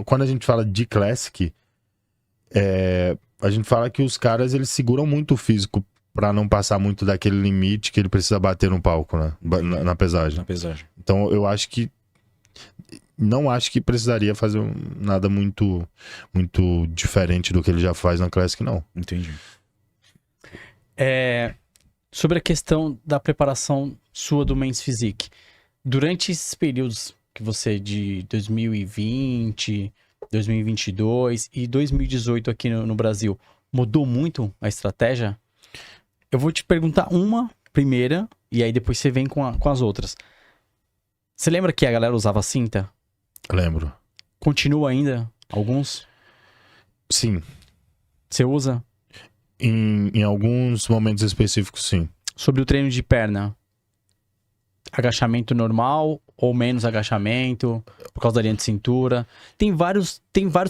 quando a gente fala de Classic, a gente fala que os caras, eles seguram muito o físico pra não passar muito daquele limite que ele precisa bater no palco, né? Na pesagem. Na pesagem. Então eu acho que não acho que precisaria fazer nada muito diferente do que ele já faz na Classic, não. Entendi. Sobre a questão da preparação sua do Men's Physique, durante esses períodos que você de 2020, 2022 e 2018 aqui no Brasil, mudou muito a estratégia? Eu vou te perguntar uma primeira e aí depois você vem com as outras. Você lembra que a galera usava cinta? Lembro. Continua ainda? Alguns? Sim. Você usa? Em alguns momentos específicos, sim. Sobre o treino de perna, agachamento normal ou menos agachamento, por causa da linha de cintura. Tem vários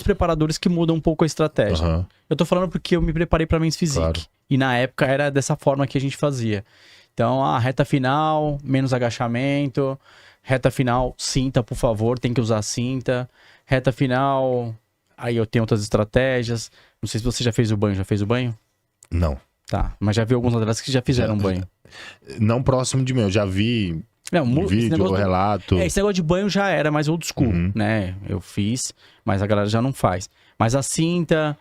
preparadores que mudam um pouco a estratégia. Aham. Eu tô falando porque eu me preparei para Men's Physique. Claro. E na época era dessa forma que a gente fazia. Então, a reta final, menos agachamento. Reta final, cinta, por favor, tem que usar cinta. Reta final, aí eu tenho outras estratégias. Não sei se você já fez o banho. Já fez o banho? Não. Tá, mas já vi alguns atletas que já fizeram banho. Não próximo de mim, eu já vi vídeo, relato. Esse negócio de banho já era mais old school, né? Eu fiz, mas a galera já não faz. Mas a cinta,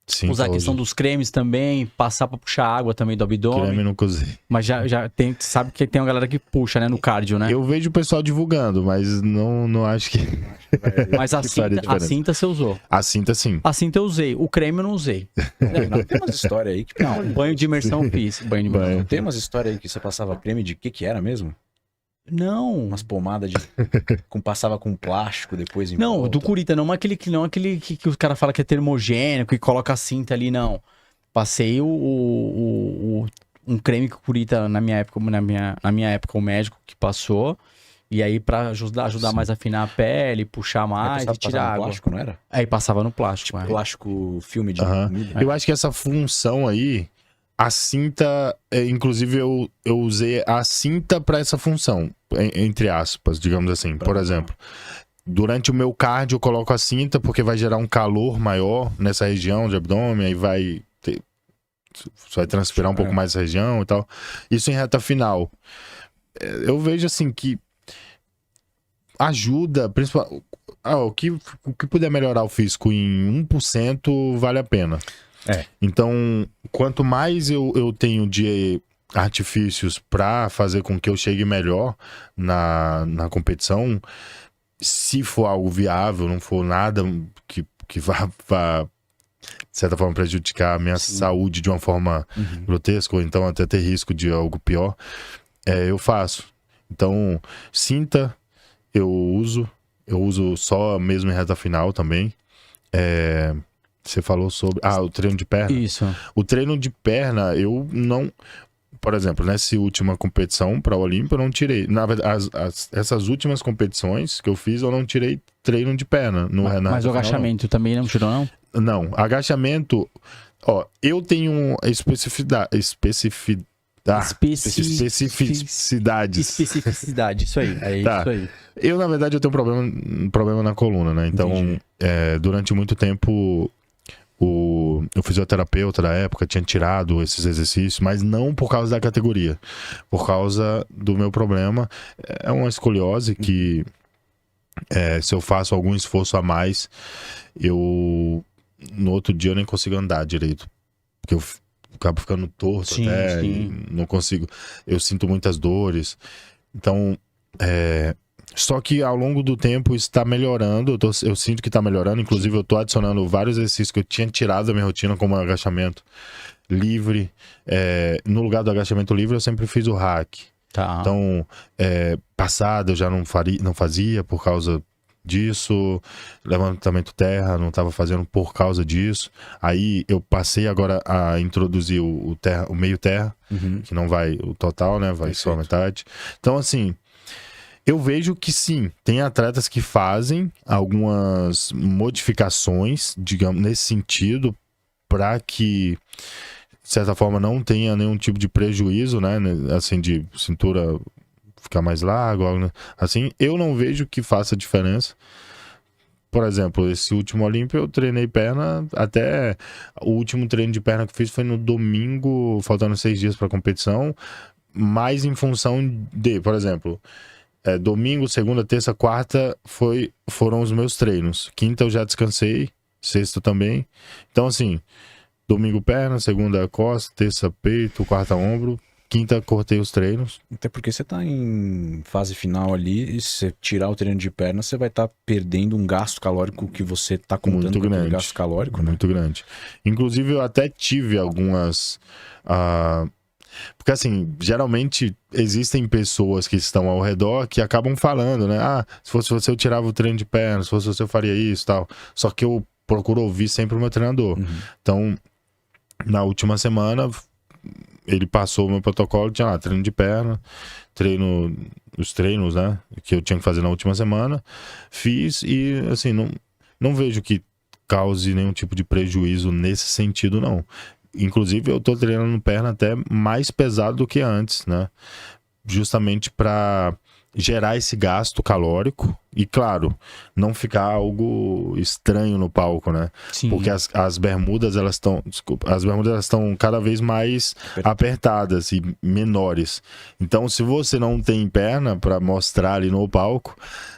Sim, usar a questão dos cremes também, passar pra puxar água também do abdômen. Creme nunca usei. Mas já tem, sabe que tem uma galera que puxa, né, no cardio, né? Eu vejo o pessoal divulgando, mas não acho que... Mas a cinta você usou. A cinta, sim. A cinta eu usei, o creme eu não usei. Não, tem umas histórias aí que... Não, banho de imersão eu fiz. Banho de imersão. Não tem umas histórias aí que você passava creme de que era mesmo? Não. Umas pomadas de... passava com plástico depois em Não, volta. do Curita, não aquele que o cara fala que é termogênico, que coloca a cinta ali, não. Passei um creme que o Curita, na minha época, o médico que passou. E aí, pra ajudar mais a afinar a pele, puxar mais e tirar água. Plástico, não era? Aí passava no plástico. Tipo, plástico filme de comida. Eu acho que essa função aí, a cinta, inclusive eu usei a cinta pra essa função, entre aspas, digamos assim. Por exemplo, durante o meu cardio eu coloco a cinta porque vai gerar um calor maior nessa região de abdômen, aí vai transpirar um pouco mais essa região e tal. Isso em reta final. Eu vejo assim que ajuda, principalmente, o que puder melhorar o físico em 1% vale a pena. Então, quanto mais eu tenho de artifícios para fazer com que eu chegue melhor na competição, se for algo viável, não for nada que vá de certa forma prejudicar a minha saúde de uma forma grotesca, ou então até ter risco de algo pior, eu faço. Então, cinta eu uso só mesmo em reta final também. Você falou sobre... o treino de perna. Isso. O treino de perna, eu não... Por exemplo, nessa última competição para o Olímpia, eu não tirei... Na verdade, essas últimas competições que eu fiz, eu não tirei treino de perna. Mas o agachamento também não tirou, não? Não. Agachamento... eu tenho especificidades. Especificidade, isso aí. Isso aí. Eu, na verdade, eu tenho um problema na coluna, né? Então, durante muito tempo, o fisioterapeuta da época tinha tirado esses exercícios, mas não por causa da categoria, por causa do meu problema. É uma escoliose que, se eu faço algum esforço a mais, no outro dia eu nem consigo andar direito, porque eu acabo ficando torto não consigo, eu sinto muitas dores. Então, só que ao longo do tempo isso está melhorando, eu sinto que está melhorando, inclusive eu estou adicionando vários exercícios que eu tinha tirado da minha rotina, como o agachamento livre. No lugar do agachamento livre eu sempre fiz o hack. Tá. Então, passado eu já não fazia por causa disso, levantamento terra não estava fazendo por causa disso. Aí eu passei agora a introduzir o meio terra, que não vai o total, né? Vai só a metade. Então, assim, eu vejo que sim, tem atletas que fazem algumas modificações, digamos, nesse sentido, para que, de certa forma, não tenha nenhum tipo de prejuízo, né? Assim, de cintura ficar mais largo, assim. Eu não vejo que faça diferença. por exemplo, esse último Olímpia eu treinei perna, até o último treino de perna que eu fiz foi no domingo, faltando 6 dias pra competição, mais em função de, por exemplo, domingo, segunda, terça, quarta foram os meus treinos. Quinta eu já descansei, sexta também. Então, assim, domingo perna, segunda costa, terça peito, quarta ombro, quinta cortei os treinos. Até porque você tá em fase final ali, e se você tirar o treino de perna, você vai estar perdendo um gasto calórico que você tá contando Muito com aquele grande. gasto calórico, né? Muito grande. Inclusive, eu até tive algumas... porque, assim, geralmente existem pessoas que estão ao redor que acabam falando, né? Ah, se fosse você, eu tirava o treino de perna, se fosse você, eu faria isso e tal. Só que eu procuro ouvir sempre o meu treinador. Então, na última semana, ele passou o meu protocolo, tinha lá, treino de perna, os treinos, né? Que eu tinha que fazer na última semana. Fiz e, assim, não vejo que cause nenhum tipo de prejuízo nesse sentido, não. Inclusive, eu tô treinando perna até mais pesado do que antes, né? Justamente para gerar esse gasto calórico e, claro, não ficar algo estranho no palco, né? Sim. Porque as bermudas, elas estão cada vez mais apertadas e menores. Então, se você não tem perna para mostrar ali no palco,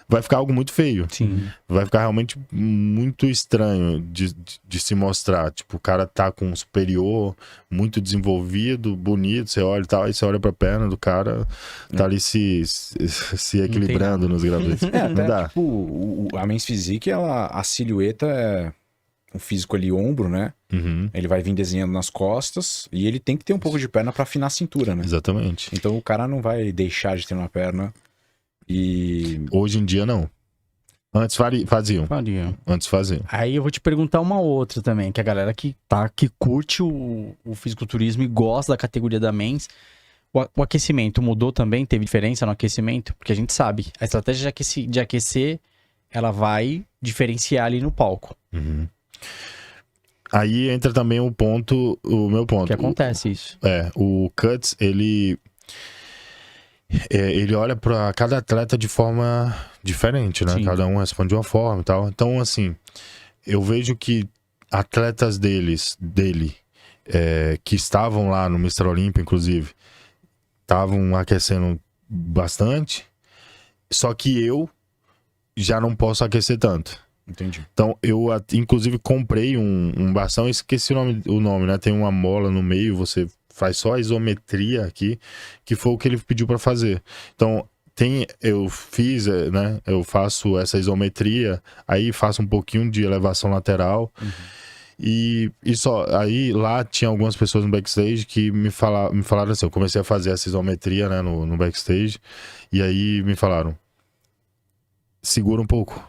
vai ficar algo muito feio. Sim. Vai ficar realmente muito estranho de se mostrar. Tipo, o cara tá com um superior muito desenvolvido, bonito, você olha e tal, aí você olha pra perna do cara, tá ali se equilibrando nos gravetos. Não dá. Tipo, a Men's Physique, a silhueta é um físico ali, ombro, né? Ele vai vir desenhando nas costas e ele tem que ter um pouco de perna pra afinar a cintura, né? Exatamente. Então o cara não vai deixar de ter uma perna e... Hoje em dia, não. Antes faziam. Antes faziam. Aí eu vou te perguntar uma outra também, que a galera que curte o fisiculturismo e gosta da categoria da Men's, o aquecimento mudou também? Teve diferença no aquecimento? Porque a gente sabe, a estratégia de aquecer, ela vai diferenciar ali no palco. Aí entra também o meu ponto. Que acontece isso. O Cuts, ele olha para cada atleta de forma diferente, né? Sim. Cada um responde de uma forma e tal. Então, assim, eu vejo que atletas dele, que estavam lá no Mr. Olympia, inclusive, estavam aquecendo bastante, só que eu já não posso aquecer tanto. Entendi. Então, eu inclusive comprei um bastão, esqueci o nome, né? Tem uma mola no meio, você faz só a isometria aqui, que foi o que ele pediu para fazer. Então, eu fiz, né? Eu faço essa isometria, aí faço um pouquinho de elevação lateral. E só, aí lá tinha algumas pessoas no backstage que me falaram assim, eu comecei a fazer essa isometria, né, no backstage, e aí me falaram, segura um pouco,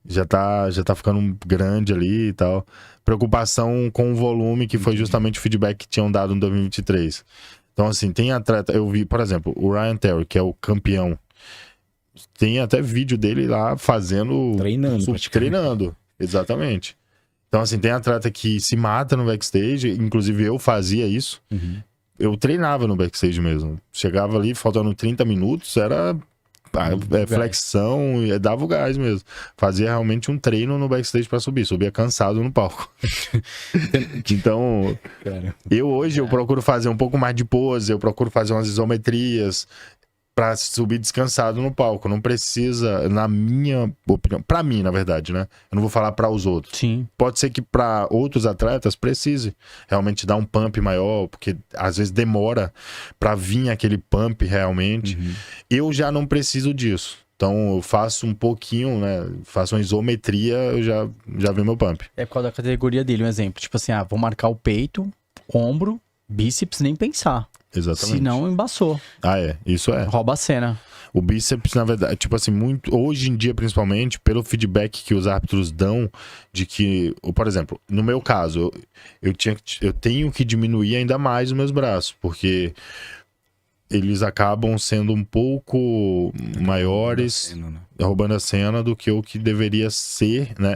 já tá ficando grande ali e tal. Preocupação com o volume, que foi justamente o feedback que tinham dado em 2023. Então, assim, tem atleta, eu vi, por exemplo, o Ryan Terry, que é o campeão, tem até vídeo dele lá fazendo... Treinando, exatamente. Então, assim, tem atleta que se mata no backstage, inclusive eu fazia isso. Eu treinava no backstage mesmo. Chegava ali, faltando 30 minutos, era flexão, dava o gás mesmo. Fazia realmente um treino no backstage pra subir. Subia cansado no palco. Então, eu procuro fazer um pouco mais de pose, eu procuro fazer umas isometrias pra subir descansado no palco. Não precisa, na minha opinião, pra mim, na verdade, né? Eu não vou falar pra os outros. Sim. Pode ser que pra outros atletas precise realmente dar um pump maior, porque às vezes demora pra vir aquele pump realmente. Eu já não preciso disso. Então eu faço um pouquinho, né? Faço uma isometria, eu já vi meu pump. É por causa da categoria dele, um exemplo. Tipo assim, vou marcar o peito, ombro, bíceps, nem pensar. Exatamente. Se não, embaçou. Isso é. Rouba a cena. O bíceps, na verdade, tipo assim, hoje em dia, principalmente, pelo feedback que os árbitros dão, de que, por exemplo, no meu caso, eu tenho que diminuir ainda mais os meus braços, porque eles acabam sendo um pouco maiores, roubando a cena do que o que deveria ser, né?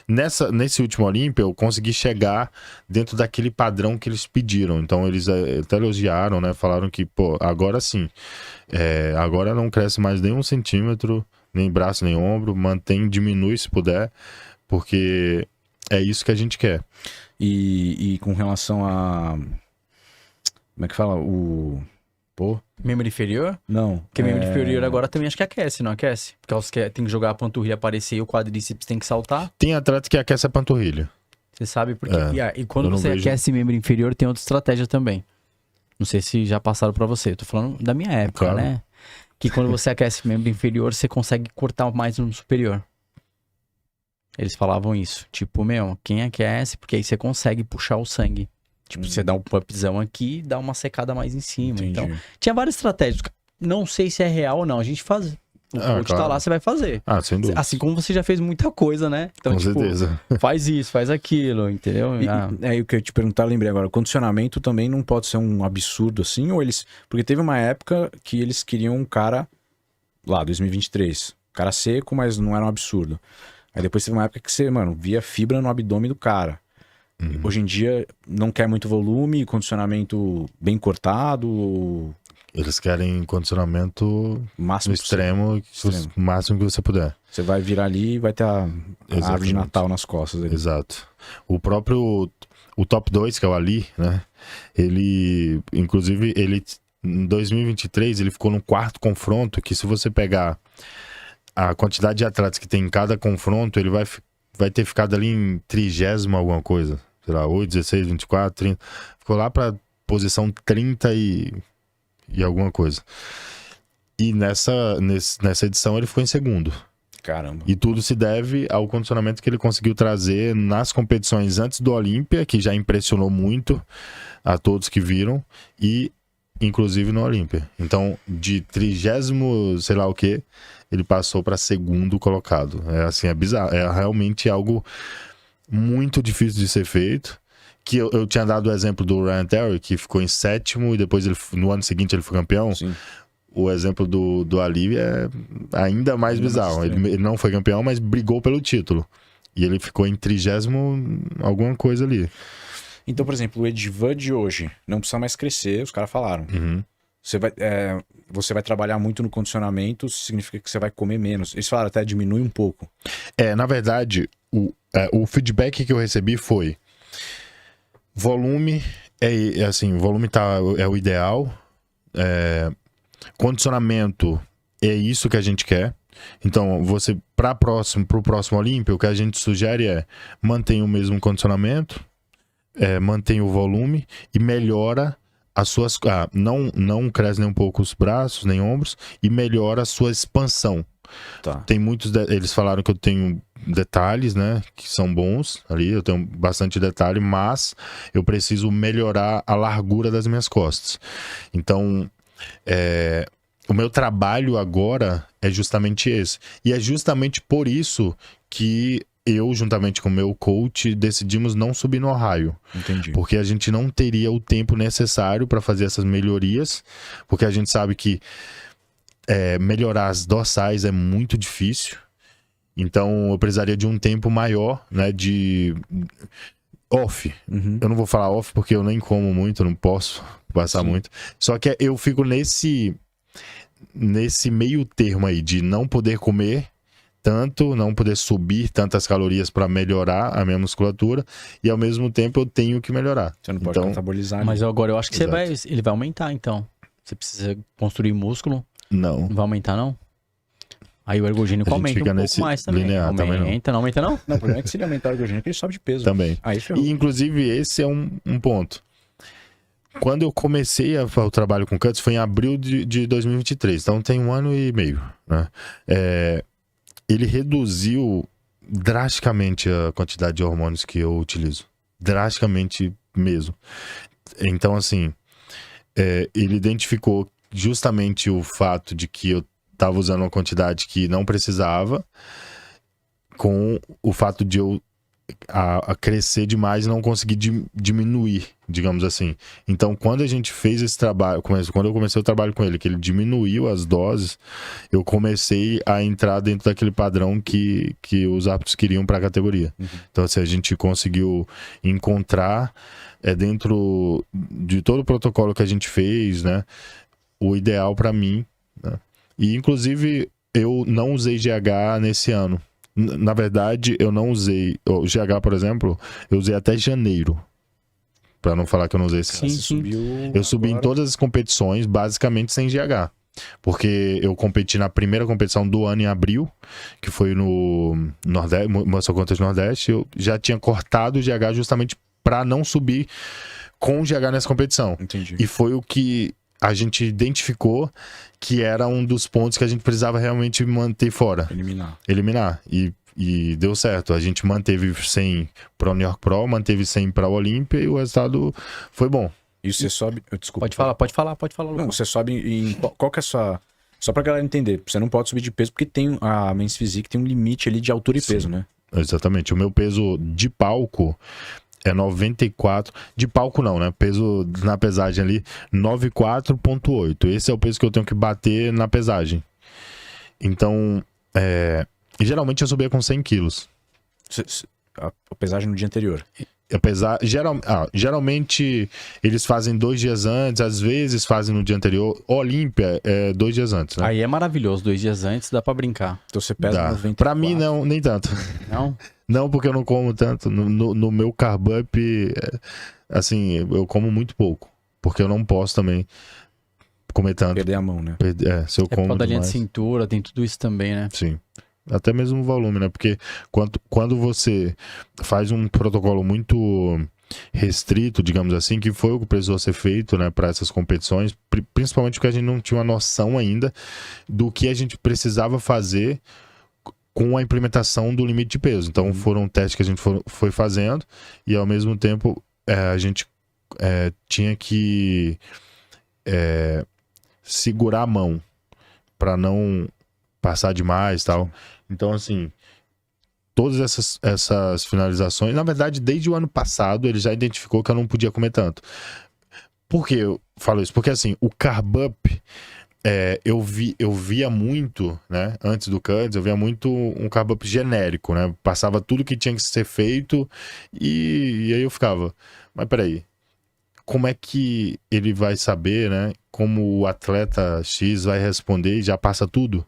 Nesse último Olímpia, eu consegui chegar dentro daquele padrão que eles pediram. Então, eles até elogiaram, né? Falaram que, pô, agora sim, agora não cresce mais nem 1 centímetro nem braço, nem ombro, mantém, diminui se puder, porque é isso que a gente quer. E com relação a... Como é que fala? Membro inferior? Não. Porque membro inferior agora também acho que aquece, não aquece? Porque elas tem que jogar a panturrilha aparecer e o quadríceps tem que saltar. Tem atleta que aquece a panturrilha. Você sabe porque... E quando eu não você vejo. aquece membro inferior, tem outra estratégia também. Não sei se já passaram pra você. Eu tô falando da minha época, Claro. né? Que quando você aquece membro inferior, você consegue cortar mais no superior. Eles falavam isso. Tipo, quem aquece, porque aí você consegue puxar o sangue. Tipo, você dá um pumpzão aqui e dá uma secada mais em cima. Entendi. Então, tinha várias estratégias. Não sei se é real ou não. A gente faz. O coach tá claro. lá, você vai fazer. Sem dúvida. Assim como você já fez muita coisa, né? Então, Com tipo, certeza. faz isso, faz aquilo, entendeu? E o que eu ia te perguntar, eu lembrei agora, o condicionamento também não pode ser um absurdo assim, ou eles... Porque teve uma época que eles queriam um cara, lá, 2023, cara seco, mas não era um absurdo. Aí depois teve uma época que você, via fibra no abdômen do cara. Hoje em dia não quer muito volume, condicionamento bem cortado, Eles querem condicionamento máximo no extremo, Extremo. o máximo que você puder. Você vai virar ali e vai ter a árvore de Natal nas costas. Ali. Exato. O próprio o top 2, que é o Ali, né? Ele, inclusive, em 2023, ele ficou no 4º confronto, que se você pegar a quantidade de atletas que tem em cada confronto, ele vai ter ficado ali em 30º alguma coisa. Sei lá, 8, 16, 24, 30. Ficou lá pra posição 30 e alguma coisa. E nessa edição ele ficou em 2º. Caramba. E tudo se deve ao condicionamento que ele conseguiu trazer nas competições antes do Olímpia, que já impressionou muito a todos que viram, e inclusive no Olímpia. Então, de 30º, sei lá o que, ele passou para 2º colocado. É bizarro. É realmente algo muito difícil de ser feito. Que eu tinha dado o exemplo do Ryan Terry, que ficou em 7º e depois no ano seguinte ele foi campeão. Sim. O exemplo do Ali é ainda mais bizarro. Ele não foi campeão, mas brigou pelo título. E ele ficou em 30º alguma coisa ali. Então, por exemplo, o Edvan de hoje não precisa mais crescer, os caras falaram. Você vai trabalhar muito no condicionamento, significa que você vai comer menos. Eles falaram até diminui um pouco. Na verdade, o feedback que eu recebi foi: volume volume é o ideal. Condicionamento é isso que a gente quer. Então, você pro próximo Olímpia, o que a gente sugere é mantenha o mesmo condicionamento, mantenha o volume e melhora as suas... não cresce nem um pouco os braços, nem ombros, e melhora a sua expansão. Tá. Tem muitos... Eles falaram que eu tenho detalhes, né? Que são bons ali, eu tenho bastante detalhe, mas eu preciso melhorar a largura das minhas costas. Então... o meu trabalho agora é justamente esse. E é justamente por isso que eu, juntamente com o meu coach, decidimos não subir no Ohio. Entendi. Porque a gente não teria o tempo necessário para fazer essas melhorias. Porque a gente sabe que melhorar as dorsais é muito difícil. Então eu precisaria de um tempo maior, né? De off. Eu não vou falar off porque eu nem como muito, não posso passar muito. Só que eu fico nesse meio termo aí de não poder comer tanto, não poder subir tantas calorias para melhorar a minha musculatura e ao mesmo tempo eu tenho que melhorar. Você não pode catabolizar. Mas agora eu acho que Exato. ele vai aumentar então. Você precisa construir músculo. Não. Não vai aumentar não? Aí o ergogênico A gente aumenta fica um nesse pouco mais também. linear, também não. Aumenta, não aumenta não? Não, o problema é que se ele aumentar o ergogênico, ele sobe de peso. Também. Aí ferrou. E inclusive esse é um ponto. Quando eu comecei o trabalho com cuts foi em abril de 2023, então tem 1 ano e meio, né? Ele reduziu drasticamente a quantidade de hormônios que eu utilizo. Drasticamente mesmo. Então, assim, ele identificou justamente o fato de que eu estava usando uma quantidade que não precisava, com o fato de eu a crescer demais e não conseguir diminuir, digamos assim. Então, quando a gente fez esse trabalho, quando eu comecei o trabalho com ele, que ele diminuiu as doses, eu comecei a entrar dentro daquele padrão que os árbitros queriam para a categoria. Então, assim, a gente conseguiu encontrar dentro de todo o protocolo que a gente fez, né, o ideal para mim, né? E, inclusive, eu não usei GH nesse ano. Na verdade, eu não usei. O GH, por exemplo, eu usei até janeiro. Pra não falar que eu não usei esse ano. Eu subi em todas as competições, basicamente sem GH. Porque eu competi na primeira competição do ano em abril, que foi no Nordeste, Muscle Contest Nordeste. Eu já tinha cortado o GH justamente pra não subir com o GH nessa competição. Entendi. E foi o que a gente identificou que era um dos pontos que a gente precisava realmente manter fora. Eliminar. E deu certo. A gente manteve 100 para o New York Pro, manteve 100 para o Olímpia e o resultado foi bom. E você sobe... Desculpa. Pode falar. Não, você sobe em... Qual que é a sua... Só pra galera entender, você não pode subir de peso porque tem a Men's Physique tem um limite ali de altura e peso, né? Exatamente. O meu peso de palco é 94. De palco não, né? Peso na pesagem ali, 94,8. Esse é o peso que eu tenho que bater na pesagem. Então, geralmente eu subia com 100 quilos. A pesagem no dia anterior. Geralmente eles fazem 2 dias antes, às vezes fazem no dia anterior. Olímpia é 2 dias antes, né? Aí é maravilhoso, 2 dias antes dá pra brincar. Então você pesa 94. Pra mim não, nem tanto. Não? Não, porque eu não como tanto. No meu carb up, assim, eu como muito pouco. Porque eu não posso também comer tanto. Perder a mão, né? Se eu como por causa da linha de demais. cintura, tem tudo isso também, né? Sim. Até mesmo o volume, né? Porque quando você faz um protocolo muito restrito, digamos assim, que foi o que precisou ser feito, né, para essas competições, principalmente porque a gente não tinha uma noção ainda do que a gente precisava fazer com a implementação do limite de peso. Então foram testes que a gente foi fazendo e ao mesmo tempo a gente tinha que segurar a mão para não passar demais e tal. Então, assim, todas essas finalizações, na verdade, desde o ano passado, ele já identificou que eu não podia comer tanto. Por que eu falo isso? Porque, assim, o carb up, eu via muito, né, antes do Cuds, eu via muito um carb up genérico, né, passava tudo que tinha que ser feito e aí eu ficava, mas peraí, como é que ele vai saber, né, como o atleta X vai responder e já passa tudo?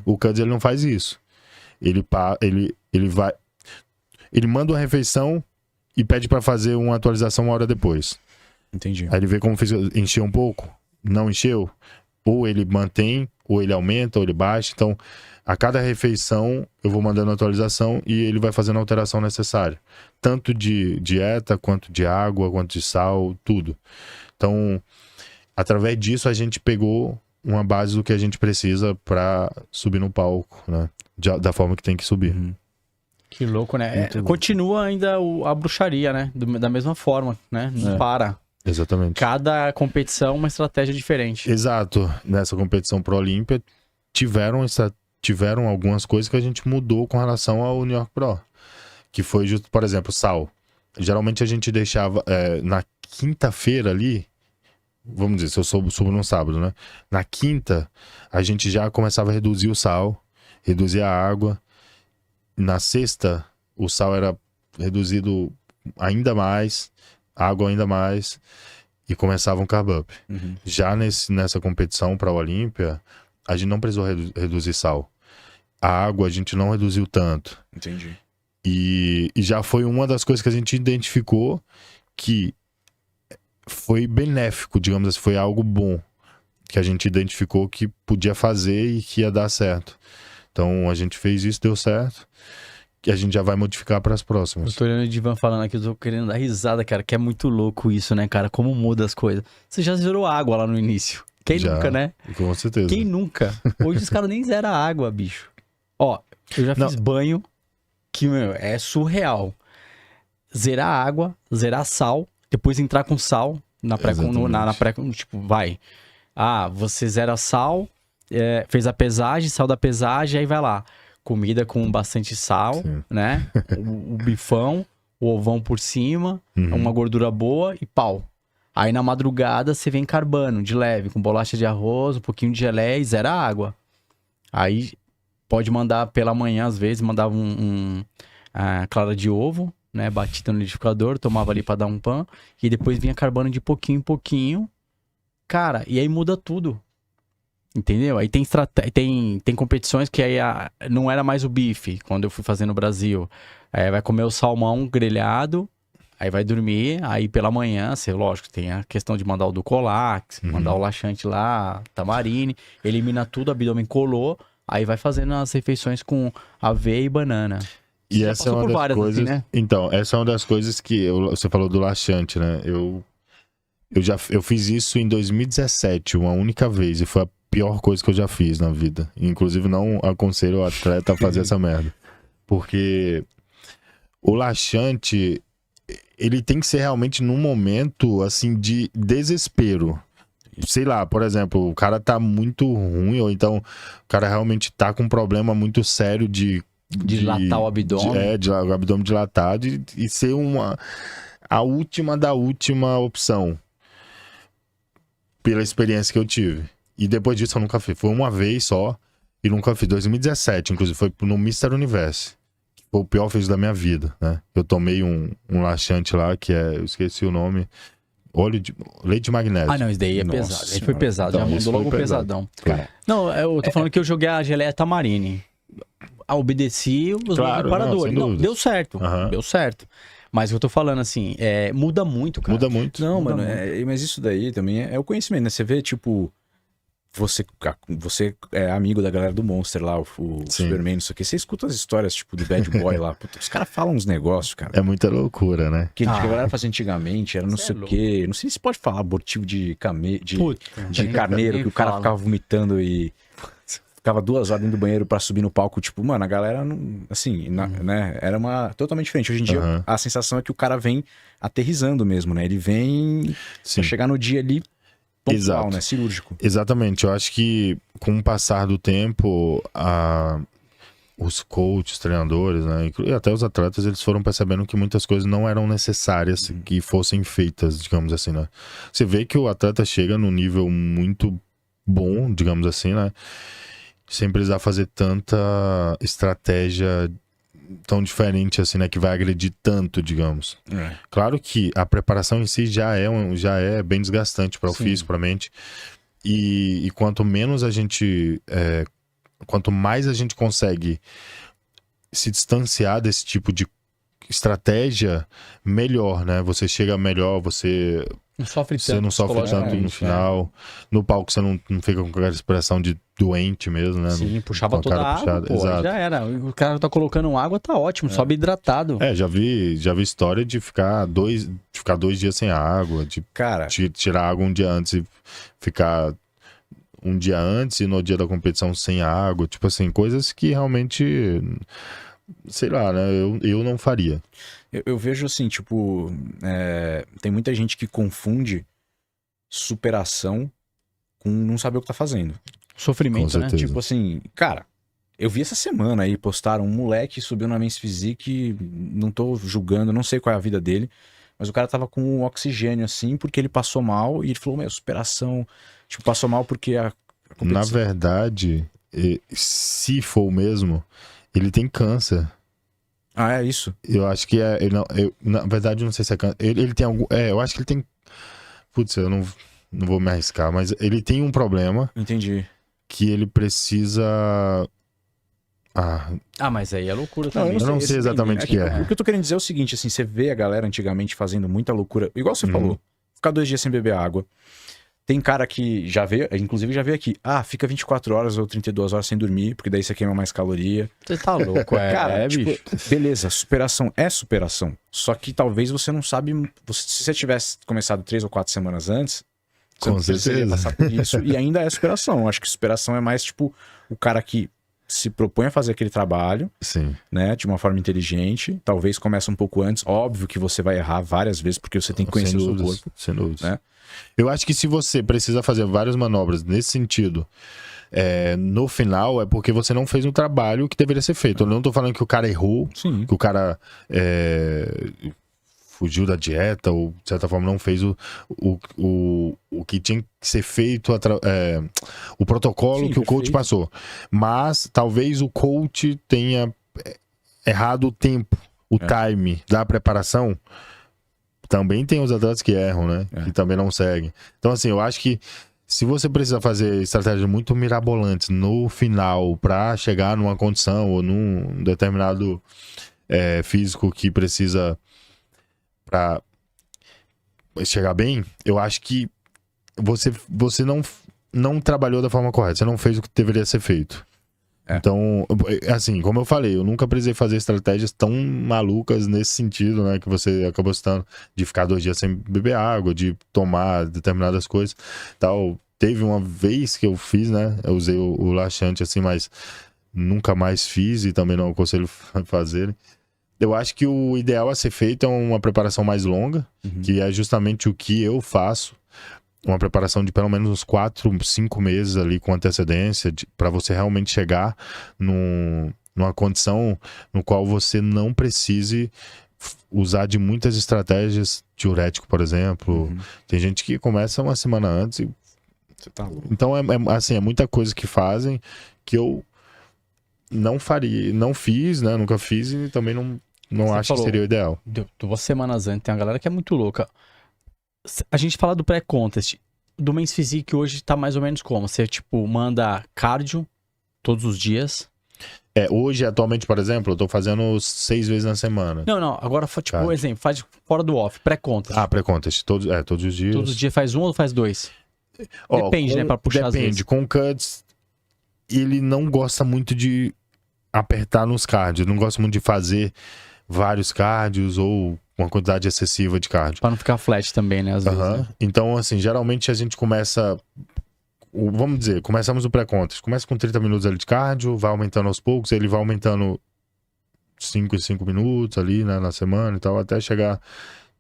O Cuds, ele não faz isso. Ele manda uma refeição e pede para fazer uma atualização 1 hora depois. Entendi. Aí ele vê como fez, encheu um pouco, não encheu, ou ele mantém, ou ele aumenta, ou ele baixa. Então, a cada refeição eu vou mandando atualização e ele vai fazendo a alteração necessária. Tanto de dieta, quanto de água, quanto de sal, tudo. Então, através disso a gente pegou uma base do que a gente precisa para subir no palco, né? Da forma que tem que subir. Que louco, né? Continua ainda a bruxaria, né? Da mesma forma, né? Não para. Exatamente. Cada competição uma estratégia diferente. Exato. Nessa competição pro Olímpia tiveram algumas coisas que a gente mudou com relação ao New York Pro. Que foi justo, por exemplo, sal. Geralmente a gente deixava na quinta-feira ali, vamos dizer, se eu subo no sábado, né? Na quinta, a gente já começava a reduzir o sal, reduzir a água. Na sexta, o sal era reduzido ainda mais, a água ainda mais, e começava um carb up. Já nessa competição para o Olímpia, a gente não precisou reduzir sal. A água a gente não reduziu tanto. Entendi. E já foi uma das coisas que a gente identificou que foi benéfico, digamos assim, foi algo bom que a gente identificou que podia fazer e que ia dar certo. Então a gente fez isso, deu certo, que a gente já vai modificar para as próximas. Eu tô olhando o Divan falando aqui, eu tô querendo dar risada, cara, que é muito louco isso, né, cara? Como muda as coisas. Você já zerou água lá no início. Quem nunca, né? Com certeza. Quem nunca? Hoje os caras nem zeram a água, bicho. Ó, eu já fiz banho que, meu, é surreal. Zerar água, zerar sal, depois entrar com sal na pré, tipo, vai. Ah, você zera sal, fez a pesagem, sal da pesagem, aí vai lá. Comida com bastante sal, Sim. né? O bifão, o ovão por cima, uma gordura boa e pau. Aí na madrugada você vem carbando de leve, com bolacha de arroz, um pouquinho de geleia e zera água. Aí pode mandar pela manhã, às vezes, mandava a clara de ovo, né? Batida no liquidificador, tomava ali pra dar um pan. E depois vinha carbando de pouquinho em pouquinho. Cara, e aí muda tudo. Entendeu? Aí tem competições que aí não era mais o bife, quando eu fui fazer no Brasil. Aí vai comer o salmão grelhado, aí vai dormir, aí pela manhã, lógico, tem a questão de mandar o do Colax, mandar o laxante lá, tamarine, elimina tudo, abdômen colou, aí vai fazendo as refeições com aveia e banana. E Você essa é uma das coisas... assim, né? Então, essa é uma das coisas que você falou do laxante, né? Eu fiz isso em 2017, uma única vez, e foi a pior coisa que eu já fiz na vida. Inclusive, não aconselho o atleta a fazer essa merda. Porque o laxante, ele tem que ser realmente num momento, assim, de desespero. Sei lá, por exemplo, o cara tá muito ruim, ou então o cara realmente tá com um problema muito sério de dilatar o abdômen. De o abdômen dilatado e ser a última da última opção. Pela experiência que eu tive. E depois disso eu nunca fiz. Foi uma vez só e nunca fiz. 2017, inclusive, foi no Mr. Universe. Foi o pior feito da minha vida, né? Eu tomei um laxante lá, que eu esqueci o nome. Leite de magnésio. Ah, não, isso daí é Nossa pesado. Aí foi senhora. pesado, Então, já isso mandou foi logo pesado. pesadão. Cara, Não, eu tô falando que eu joguei a geleia tamarine. Obedeci os Claro, preparadores. não, sem Não, dúvidas. deu certo, Aham. deu certo. Mas eu tô falando assim, muda muito, cara. Muda muito. não, Muda mano, mas isso daí também é o conhecimento, né? Você vê, tipo, você é amigo da galera do Monster lá, o Sim. Superman, não sei o que. Você escuta as histórias, tipo, do Bad Boy lá. Puta, os caras falam uns negócios, cara. É muita loucura, né? Que a Ah. galera fazia antigamente, era não Cê sei é o quê. Não sei se pode falar abortivo de Puta, carneiro, que o cara fala. ficava vomitando e ficava 2 horas dentro do banheiro pra subir no palco. Tipo, mano, a galera, assim, né? Era totalmente diferente. Hoje em dia, Aham. a sensação é que o cara vem aterrissando mesmo, né? Ele vem pra Sim. chegar no dia ali pontual, Exato. né? Cirúrgico. Exatamente. Eu acho que com o passar do tempo, os coaches, treinadores, né, e até os atletas, eles foram percebendo que muitas coisas não eram necessárias que fossem feitas, digamos assim, né? Você vê que o atleta chega num nível muito bom, digamos assim, né? Sem precisar fazer tanta estratégia tão diferente assim, né? Que vai agredir tanto, digamos. Claro que a preparação em si já é bem desgastante para o Sim. físico, para a mente. E quanto menos a gente... quanto mais a gente consegue se distanciar desse tipo de estratégia, melhor, né? Você chega melhor, você Não sofre tanto. não sofre tanto no psicologicamente, final. No palco você não fica com aquela expressão de doente mesmo, né? Sim, puxava com toda a água, puxada. pô, Exato. já era. O cara tá colocando água, tá ótimo, sobe hidratado. Já vi história de ficar 2 dias sem água, de Cara, tirar água um dia antes e ficar um dia antes e no dia da competição sem água. Tipo assim, coisas que realmente, sei lá, né? Eu não faria. eu vejo assim, tipo, tem muita gente que confunde superação com não saber o que tá fazendo. Sofrimento, Com né? certeza. Tipo assim, cara, eu vi essa semana aí, postaram um moleque subiu na Men's Physique, não tô julgando, não sei qual é a vida dele, mas o cara tava com um oxigênio assim, porque ele passou mal, e ele falou, superação, tipo, passou mal porque a Na competição... verdade, se for o mesmo, ele tem câncer. Ah, é isso? Eu acho que na verdade, eu não sei se é câncer. Ele tem algum. Eu acho que ele tem. Putz, eu não vou me arriscar, mas ele tem um problema Entendi. que ele precisa. Mas aí é loucura Não, também. eu não sei exatamente o que é. O que eu tô querendo dizer é o seguinte, assim, você vê a galera antigamente fazendo muita loucura, igual você falou, ficar 2 dias sem beber água. Tem cara que já veio, inclusive já veio aqui, fica 24 horas ou 32 horas sem dormir, porque daí você queima mais caloria. Você tá louco, Cara, tipo, bicho. beleza, superação é superação. Só que talvez você não sabe. Se você tivesse começado 3 ou 4 semanas antes, você Com não precisaria certeza. passar por isso. E ainda é superação. Eu acho que superação é mais tipo o cara que se propõe a fazer aquele trabalho, Sim. né, de uma forma inteligente. Talvez comece um pouco antes. Óbvio que você vai errar várias vezes, porque você tem que conhecer Sem o seu dúvidas, corpo. sem dúvidas. né? Eu acho que se você precisa fazer várias manobras nesse sentido, no final é porque você não fez um trabalho que deveria ser feito. Eu não tô falando que o cara errou, Sim. que o cara fugiu da dieta ou, de certa forma, não fez o que tinha que ser feito, o protocolo Sim, que o coach perfeito. passou. Mas talvez o coach tenha errado o tempo, o time da preparação. Também tem os atletas que erram, né? Que também não seguem. Então, assim, eu acho que Se você precisa fazer estratégias muito mirabolantes no final para chegar numa condição ou num determinado físico que precisa para chegar bem, eu acho que você não trabalhou da forma correta, você não fez o que deveria ser feito. Então, assim, como eu falei, eu nunca precisei fazer estratégias tão malucas nesse sentido, né? Que você acabou citando, de ficar 2 dias sem beber água, de tomar determinadas coisas, tal. Teve uma vez que eu fiz, né? Eu usei o laxante, assim, mas nunca mais fiz e também não aconselho fazer. Eu acho que o ideal a ser feito é uma preparação mais longa, que é justamente o que eu faço. Uma preparação de pelo menos uns 4, 5 meses ali com antecedência, para você realmente chegar numa condição no qual você não precise usar de muitas estratégias, diurético, por exemplo. Tem gente que começa uma semana antes e... Você tá louco. Então, assim, é muita coisa que fazem que eu não faria, não fiz, né? Nunca fiz e também não acho que seria o ideal. 2 semanas antes, tem uma galera que é muito louca. A gente fala do pré-contest. Do Men's Physique hoje tá mais ou menos como? Você, tipo, manda cardio todos os dias. Hoje, atualmente, por exemplo, eu tô fazendo 6 vezes na semana. Não. Agora, tipo, um exemplo. Faz fora do off, pré-contest. Pré-contest. Todos os dias. Todos os dias faz 1 ou faz 2? Depende, né? Pra puxar as vezes. Depende. Com o Cuts, ele não gosta muito de apertar nos cardios. Não gosta muito de fazer vários cardios ou uma quantidade excessiva de cardio. Pra não ficar flat também, né? Às vezes, né? Então, assim, geralmente a gente começa... Vamos dizer, começamos o pré-contest. Começa com 30 minutos ali de cardio, vai aumentando aos poucos, ele vai aumentando 5 minutos ali, né, na semana e tal, até chegar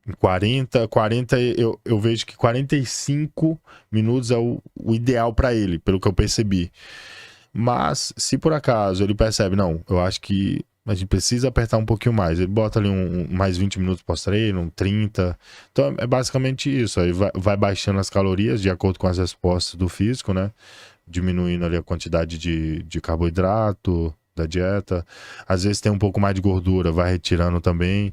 em 40, eu vejo que 45 minutos é o ideal para ele, pelo que eu percebi. Mas, se por acaso ele percebe, não, eu acho que a gente precisa apertar um pouquinho mais, ele bota ali mais 20 minutos pós-treino, 30. Então é basicamente isso. Aí vai baixando as calorias de acordo com as respostas do físico, né? Diminuindo ali a quantidade de carboidrato da dieta. Às vezes tem um pouco mais de gordura, vai retirando também,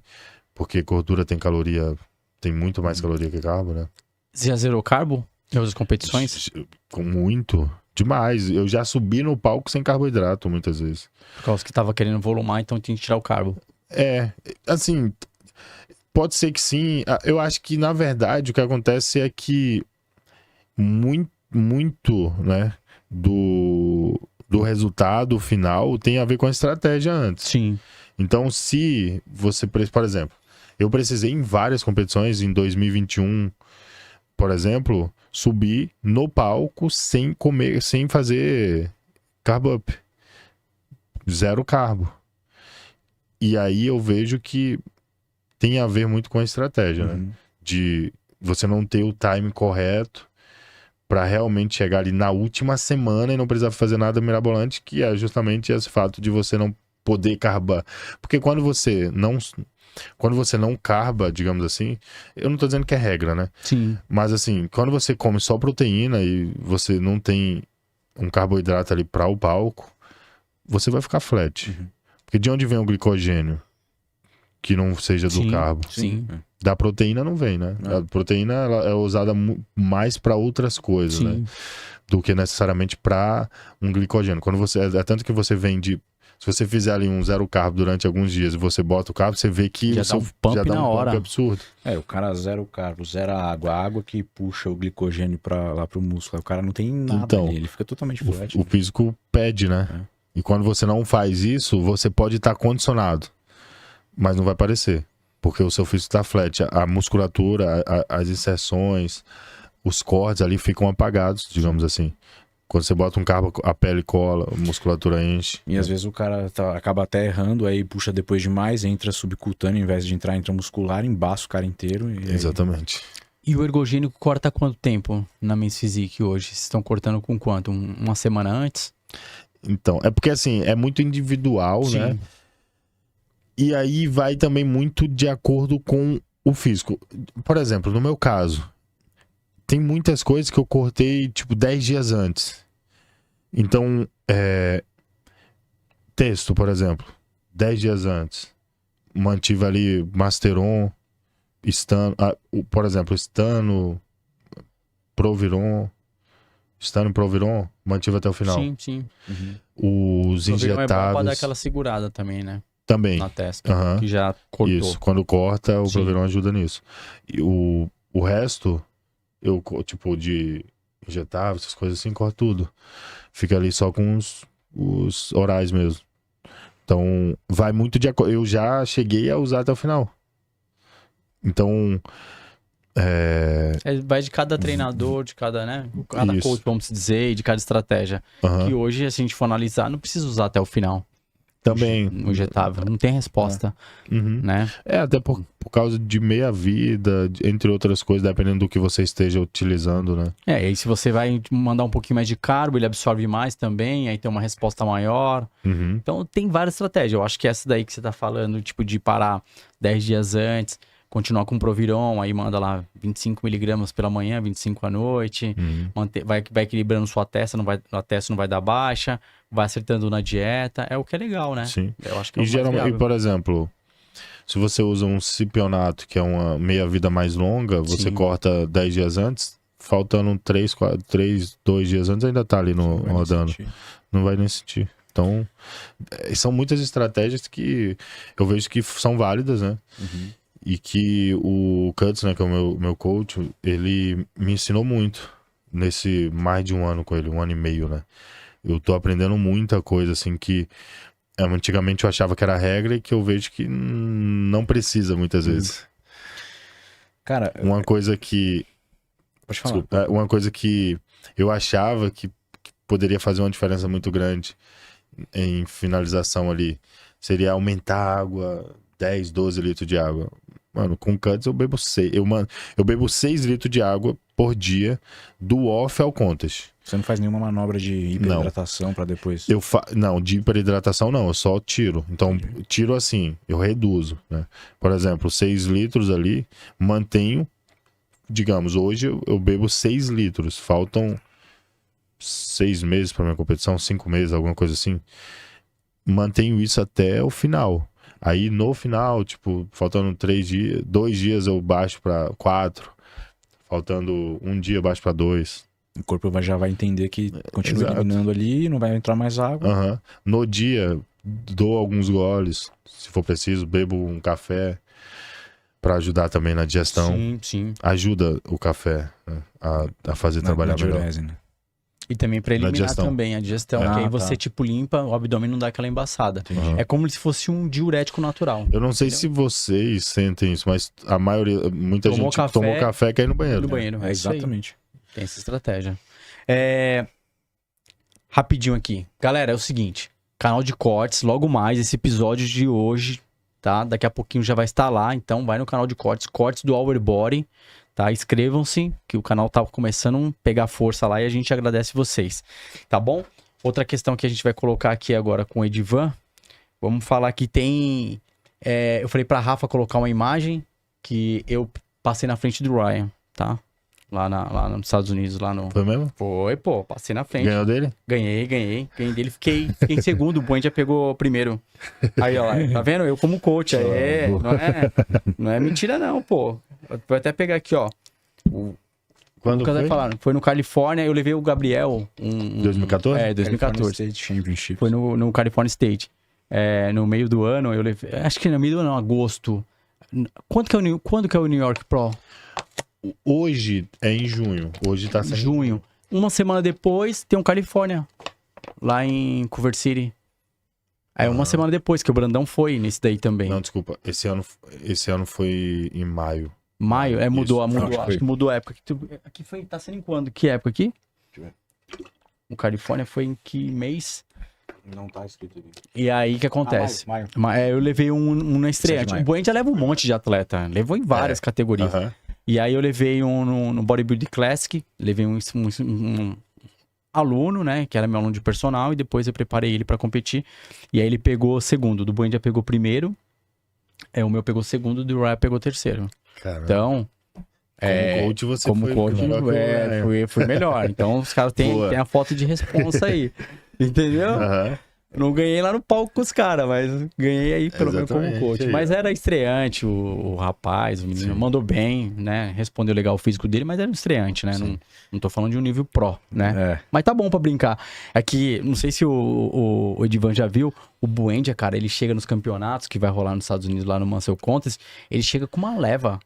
porque gordura tem muito mais caloria que carbo, né? Você já zerou carbo em outras competições? Com muito. Demais. Eu já subi no palco sem carboidrato muitas vezes. Por causa que tava querendo volumar, então tinha que tirar o carbo. Assim, pode ser que sim. Eu acho que, na verdade, o que acontece é que muito, né, do resultado final tem a ver com a estratégia antes. Sim. Então, se você, por exemplo, eu precisei em várias competições em 2021, por exemplo, subir no palco sem comer, sem fazer carb up. 0 carbo. E aí eu vejo que tem a ver muito com a estratégia, né? De você não ter o time correto para realmente chegar ali na última semana e não precisar fazer nada mirabolante, que é justamente esse fato de você não poder carbar. Porque quando você não carba, digamos assim, eu não tô dizendo que é regra, né? Sim. Mas assim, quando você come só proteína e você não tem um carboidrato ali para o palco, você vai ficar flat. Porque de onde vem o glicogênio? Que não seja do carbo. Sim. Da proteína não vem, né? A proteína ela é usada mais para outras coisas, né? Do que necessariamente para um glicogênio. Quando é tanto que você vende... Se você fizer ali um 0 carbo durante alguns dias e você bota o carbo, você vê que já dá um pump já dá na um hora. pump absurdo. O cara 0 carbo, 0 água. A água que puxa o glicogênio lá pro músculo. O cara não tem nada Então, ali, ele fica totalmente flat. O físico pede, né? E quando você não faz isso, você pode estar condicionado, mas não vai parecer. Porque o seu físico está flat. A musculatura, as inserções, os cortes ali ficam apagados, digamos assim. Quando você bota um carbo, a pele cola, a musculatura enche. E às vezes o cara acaba até errando, aí puxa depois demais, entra subcutâneo, ao invés de entrar intramuscular, embaça o cara inteiro. Exatamente. E o ergogênico corta quanto tempo na Men's Physique hoje? Vocês estão cortando com quanto? Uma semana antes? Então, é porque assim, é muito individual, né? E aí vai também muito de acordo com o físico. Por exemplo, no meu caso, tem muitas coisas que eu cortei, tipo, 10 dias antes. Então, texto, por exemplo, 10 dias antes. Mantive ali Masteron, Stano, por exemplo, Stano, Proviron, Stânio Proviron, mantive até o final. Sim, sim. Os Proviron é bom pra dar injetáveis aquela segurada também, né? também. Na testa, Aham. que já cortou. Isso, quando corta, o Sim. Proviron ajuda nisso. E o resto, eu, tipo, de injetável, essas coisas assim, corto tudo. Fica ali só com os orais mesmo. Então, vai muito de acordo. Eu já cheguei a usar até o final. Então, Vai de cada treinador, de cada, né? Cada Isso. coach, vamos dizer, e de cada estratégia. aham. Que hoje, se a gente for analisar, não precisa usar até o final. Também. O injetável. Não tem resposta, Uhum. né? Até por causa de meia-vida, entre outras coisas, dependendo do que você esteja utilizando, né? E aí se você vai mandar um pouquinho mais de carbo, ele absorve mais também, aí tem uma resposta maior. Uhum. Então tem várias estratégias. Eu acho que essa daí que você tá falando, tipo, de parar 10 dias antes, continuar com o Proviron, aí manda lá 25 miligramas pela manhã, 25 à noite, Uhum. vai equilibrando sua testa, a testa não vai dar baixa, vai acertando na dieta, é o que é legal, né? Sim. Eu acho que é E o mais geralmente, viável. por exemplo, se você usa um cipionato, que é uma meia-vida mais longa, você Sim. corta 10 dias antes, faltando 2 dias antes, ainda tá ali rodando. Não vai nem sentir. Então, são muitas estratégias que eu vejo que são válidas, né? Uhum. E que o Cuts, né, que é o meu coach, ele me ensinou muito nesse mais de um ano com ele, 1 ano e meio, né? Eu tô aprendendo muita coisa, assim, que antigamente eu achava que era regra e que eu vejo que não precisa muitas vezes. Cara, Uma coisa que... pode falar. Desculpa, uma coisa que eu achava que poderia fazer uma diferença muito grande em finalização ali seria aumentar a água, 10, 12 litros de água. Mano, com Cuts eu bebo 6. Eu bebo 6 litros de água por dia, do off ao contest. Você não faz nenhuma manobra de hiperidratação pra depois. Não, de hiperidratação não, eu só tiro. Então, tiro assim, eu reduzo, né? Por exemplo, 6 litros ali, mantenho, digamos, hoje eu bebo 6 litros, faltam 6 meses pra minha competição, 5 meses, alguma coisa assim. Mantenho isso até o final. Aí no final, tipo, faltando 2 dias eu baixo pra 4. Faltando 1 dia eu baixo pra 2. O corpo já vai entender que continua Exato. eliminando ali, não vai entrar mais água. Aham. No dia, dou alguns goles, se for preciso, bebo um café pra ajudar também na digestão. Sim, sim. Ajuda o café, né, a fazer Na trabalhar melhor. diurese, né? E também pra eliminar digestão. também a digestão, Ah, que aí tá. você, tipo, limpa, o abdômen não dá aquela embaçada. Aham. É como se fosse um diurético natural. Eu não sei se vocês sentem isso, mas a maioria, muita Tomou gente café, tomou café e cai no banheiro. No banheiro. É isso aí. exatamente. Tem essa estratégia. Rapidinho aqui. Galera, é o seguinte. Canal de cortes, logo mais, esse episódio de hoje, tá? Daqui a pouquinho já vai estar lá. Então vai no canal de cortes, cortes do Our Body, tá? Inscrevam-se, que o canal tá começando a pegar força lá e a gente agradece vocês. Tá bom? Outra questão que a gente vai colocar aqui agora com o Edivan. Vamos falar que tem... eu falei pra Rafa colocar uma imagem que eu passei na frente do Ryan, tá? Lá nos Estados Unidos, lá no... Foi mesmo? Foi, pô, passei na frente. Ganhou dele? Ganhei dele, fiquei em segundo, o Buen já pegou primeiro. Aí, ó, tá vendo? Eu como coach, não é mentira não, pô. Vou até pegar aqui, ó. Quando Nunca foi? falaram. Foi no Califórnia, eu levei o Gabriel. 2014? 2014. State Championship. Foi no California State. No meio do ano, eu levei... Acho que no meio do ano, agosto. Quando que é o New York Pro? Hoje é em junho. Hoje tá saindo. Junho. Uma semana depois, tem um Califórnia. Lá em Culver City. Aí uma semana depois, que o Brandão foi nesse daí também. Não, desculpa. Esse ano foi em maio. Maio, mudou. Isso, Acho que mudou a época. Aqui foi, tá sendo em quando? Que época aqui? Deixa eu ver. O Califórnia foi em que mês? Não tá escrito ali. E aí, o que acontece? Maio. Eu levei um na estreia. 7 de maio. O Buen já leva um monte de atleta. Levou em várias categorias. Aham. E aí eu levei no Bodybuilding Classic. Levei um aluno, né? Que era meu aluno de personal. E depois eu preparei ele pra competir. E aí ele pegou segundo. Do Buen já pegou primeiro. O meu pegou segundo. Do Ryan pegou terceiro. Caramba. Então... Como coach você como foi coach, melhor que o Ryan. fui melhor. Então os caras têm Boa. a foto de responsa aí. Entendeu? Aham. Não ganhei lá no palco com os caras, mas ganhei aí pelo menos como Exatamente, coach. aí, Mas ó. era estreante, o rapaz, o menino, Sim. mandou bem, né? Respondeu legal o físico dele, mas era um estreante, né? Não tô falando de um nível pró, né? É. Mas tá bom pra brincar. É que, não sei se o Edivan já viu, o Buendia, cara, ele chega nos campeonatos que vai rolar nos Estados Unidos, lá no Muscle Contest, ele chega com uma leva,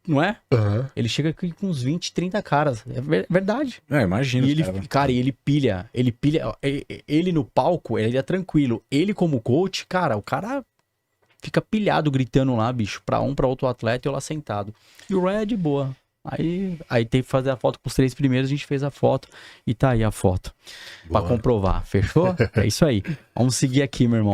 não é? Aham. Ele chega aqui com uns 20, 30 caras. É verdade. Imagina. E os ele, caras- cara, e ele pilha, ó, ele no palco, ele é tranquilo. Ele como coach, cara, o cara fica pilhado gritando lá, bicho, pra outro atleta e eu lá sentado. E o Ryan é de boa. Aí teve que fazer a foto com os 3 primeiros, a gente fez a foto e tá aí a foto. Pra Boa. comprovar, fechou? É isso aí. Vamos seguir aqui, meu irmão.